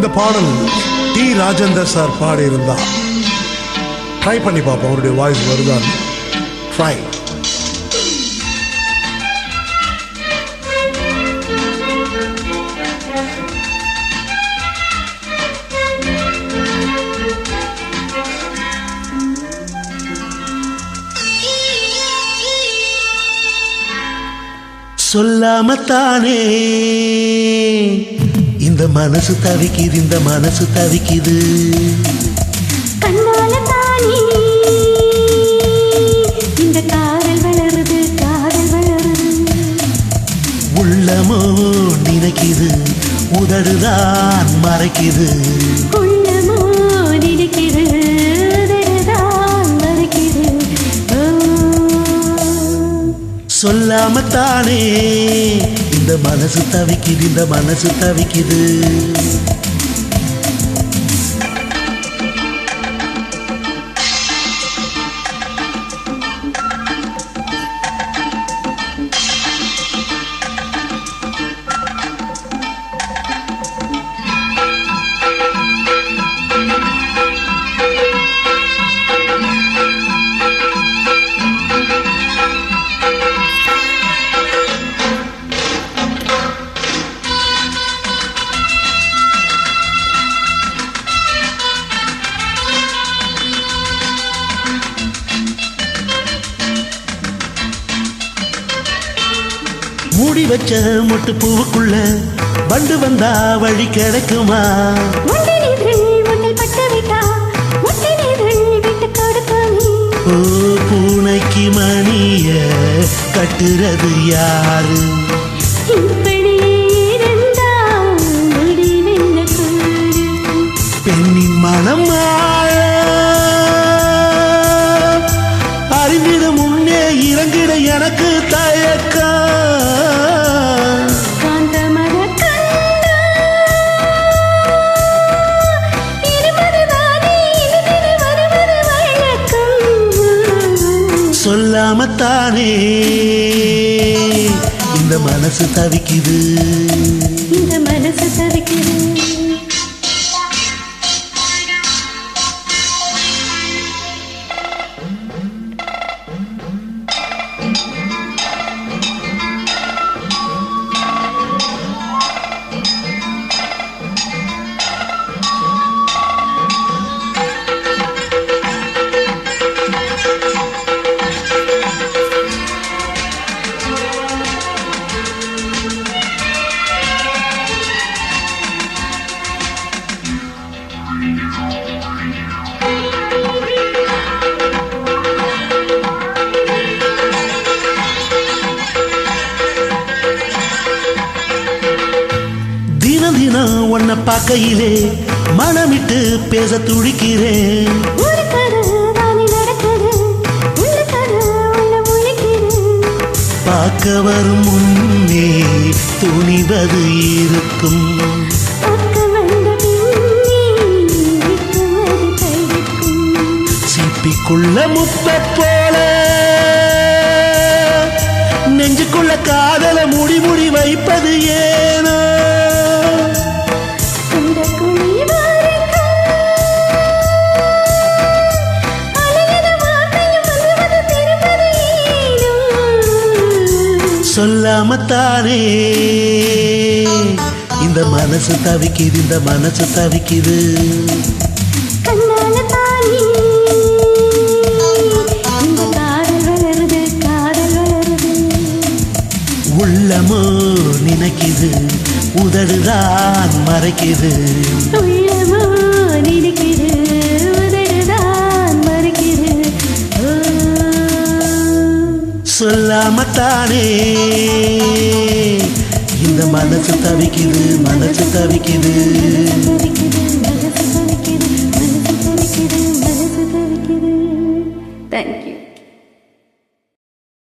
இந்த பாடல் D Rajendar sir பாடி இருந்தா ட்ரை பண்ணி பார்ப்போம், அவருடைய வாய்ஸ் வருதான்னு. ட்ரை. சொல்லாமத்தானே இந்த மனசு தவிக்குது, இந்த மனசு தவிக்குது. கண்ணால தானே இந்த காதல் வளருது, காதல் வளருது. உள்ளமோ நினைக்குது, உதடுதான் மறைக்குது. உள்ளமோ நினைக்குது, உதடுதான் மறைக்குது. சொல்லாமத்தானே இந்த மனசு தவிக்குது, இந்த மனசு தவிக்குது. மூடி வச்ச மொட்டு பூவுக்குள்ள வண்டு வந்தா வழி கிடைக்குமா? ஓ பூனைக்கு மணிய கட்டுறது யாரு? பெண்ணின் மனம் அறிந்திட முன்னே இறங்கிட எனக்கு தயக்கம். சொல்லாமத்தானே இந்த மனசு தவிக்குது, இந்த மனசு தவிக்குது. தினம் தினம் உன்னை பார்க்கையிலே மனமிட்டு பேச துடிக்கிறேன். பார்க்க வரும் முன்னே துணிவது இருக்கும். சிப்பிக்குள்ள முப்ப போல நெஞ்சுக்குள்ள காதல முடி முடி வைப்பது ஏனோ? சொல்லாமத்தானே இந்த மனசு தவிக்குது, இந்த மனசு தவிக்குது. உள்ளமோ நினைக்குது, உதடுதான் மறைக்குது. உள்ளமோ நினைக்குது, உதடுதான் மறைக்குது. சொல்லாமத்தானே இந்த மனசு தவிக்குது, மனசு தவிக்குது. Thank you.